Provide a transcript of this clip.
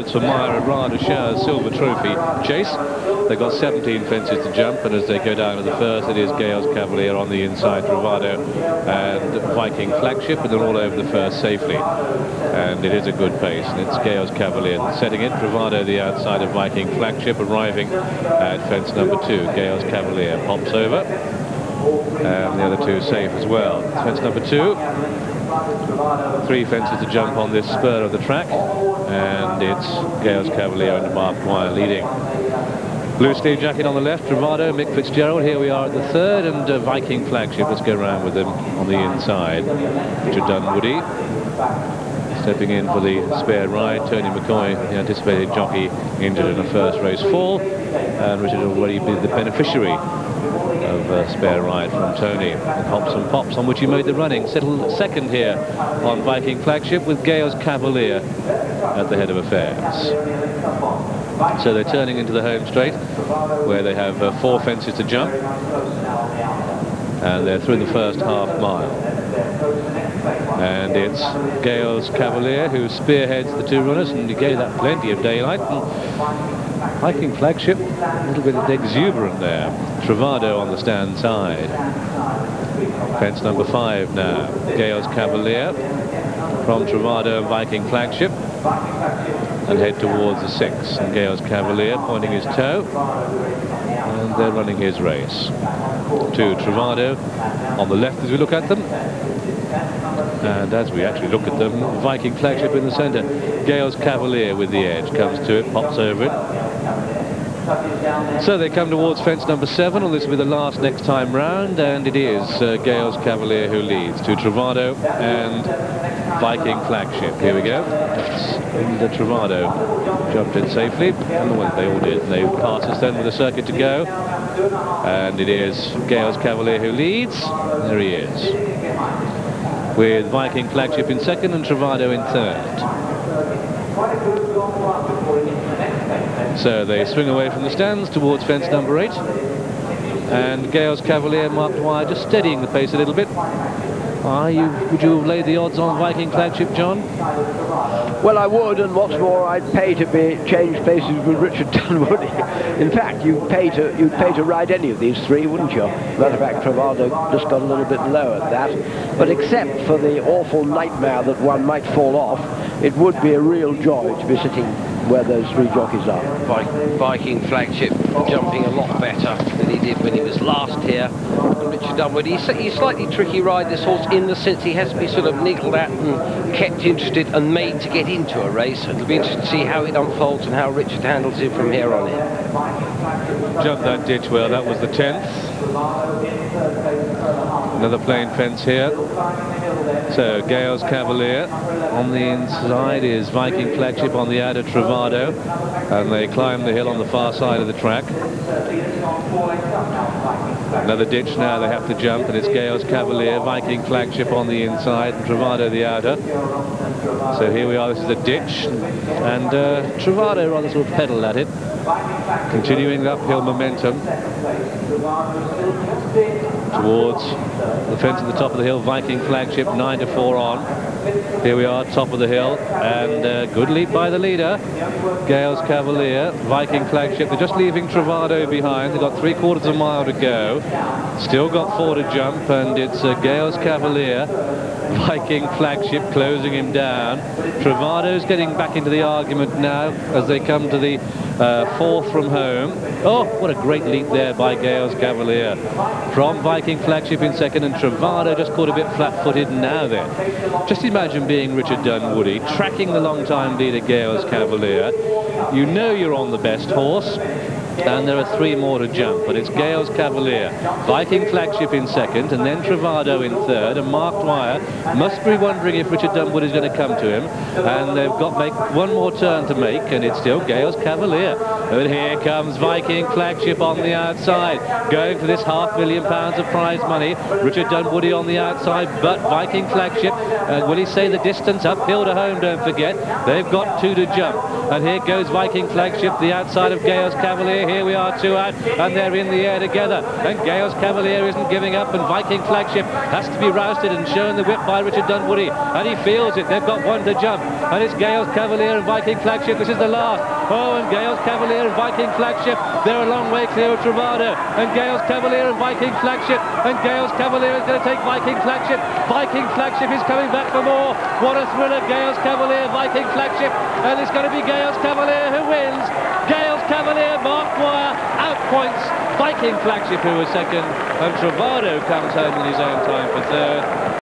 It's for Meyer and Rada Shah's silver trophy chase. They've got 17 fences to jump, and as they go down to the first, it is Gales Cavalier on the inside, Travado and Viking Flagship, and they're all over the first safely. And it is a good pace, and it's Gales Cavalier setting it. Travado the outside of Viking Flagship, arriving at fence number 2. Gales Cavalier pops over, and the other two safe as well. Fence number 2. 3 fences to jump on this spur of the track, and it's Gales Cavalier and Mark Dwyer leading. Blue sleeve jacket on the left, Travado, Mick Fitzgerald. Here we are at the third, and Viking Flagship. Let's go around with them on the inside. Richard Dunwoody stepping in for the spare ride. Tony McCoy, the anticipated jockey, injured in a first race fall, and Richard will already be the beneficiary of a spare ride from Tony. Hops and pops on which he made the running. Settled second here on Viking Flagship, with Gales Cavalier at the head of affairs. So they're turning into the home straight, where they have 4 fences to jump, and they're through the first half mile. And it's Gales Cavalier who spearheads the 2 runners, and he gave that plenty of daylight. And Viking Flagship, a little bit exuberant there. Travado on the stand side. Fence number 5 now. Gales Cavalier from Travado and Viking Flagship, and head towards the 6. And Gales Cavalier pointing his toe, and they're running his race. To Travado on the left as we look at them, and as we actually look at them, Viking Flagship in the centre. Gales Cavalier with the edge, comes to it, pops over it. So they come towards fence number 7, and this will be the last next time round, and it is Gales Cavalier who leads to Travado and Viking Flagship. Here we go. And Travado jumped in safely, and well, they all did. They pass us then with a circuit to go, and it is Gales Cavalier who leads. There he is, with Viking Flagship in second and Travado in third. So they swing away from the stands towards fence number 8, and Gales Cavalier, Mark Dwyer, just steadying the pace a little bit. Would you have laid the odds on Viking Flagship, John? Well, I would, and what's more, I'd pay to be changed places with Richard Dunwoody. In fact, you'd pay to ride any of these 3, wouldn't you? Matter of fact, Travado just got a little bit low at that. But except for the awful nightmare that one might fall off, it would be a real joy to be sitting where those 3 jockeys are. Viking Flagship jumping a lot better than he did when he was last here. And Richard Dunwoody, he's a slightly tricky ride, this horse, in the sense he has to be sort of niggled at and kept interested and made to get into a race. It'll be interesting to see how it unfolds and how Richard handles it from here on in. Jumped that ditch well. That was the 10th. Another plain fence here. So Gales Cavalier on the inside is Viking Flagship, on the outer Travado, and they climb the hill on the far side of the track. Another ditch now they have to jump, and it's Gales Cavalier, Viking Flagship on the inside, and Travado the outer. So here we are, this is a ditch, and Travado rather sort of pedalled at it, continuing the uphill momentum towards the fence at the top of the hill. Viking Flagship 9 to 4 on. Here we are, top of the hill, and good leap by the leader, Gales Cavalier. Viking Flagship, they're just leaving Travado behind. They've got 3/4 of a mile to go, still got 4 to jump, and it's Gales Cavalier, Viking Flagship closing him down. Travado's getting back into the argument now as they come to the 4th from home. Oh, what a great leap there by Gales Cavalier from Viking Flagship in second, and Travado just caught a bit flat-footed. Now then, just imagine being Richard Dunwoody, tracking the long-time leader Gales Cavalier. You know you're on the best horse, and there are 3 more to jump, but it's Gales Cavalier, Viking Flagship in second, and then Travado in third, and Mark Dwyer must be wondering if Richard Dunwoody is going to come to him, and they've got to make one more turn to make, and it's still Gales Cavalier. And here comes Viking Flagship on the outside, going for this £500,000 of prize money. Richard Dunwoody on the outside, but Viking Flagship, will he say the distance uphill to home, don't forget. They've got 2 to jump, and here goes Viking Flagship, the outside of Gales Cavalier. away. Here we are, 2 out, and they're in the air together. And Gales Cavalier isn't giving up, and Viking Flagship has to be rousted and shown the whip by Richard Dunwoody, and he feels it. They've got one to jump, and it's Gales Cavalier and Viking Flagship. This is the last. Oh, and Gales Cavalier and Viking Flagship, they're a long way clear of Travado, and Gales Cavalier and Viking Flagship, and Gales Cavalier is going to take Viking Flagship. Viking Flagship is coming back for more. What a thriller. Gales Cavalier, Viking Flagship, and it's going to be Gales Cavalier who wins. Gales Cavalier, Mark Dwyer outpoints Viking Flagship, who was second, and Travado comes home in his own time for third.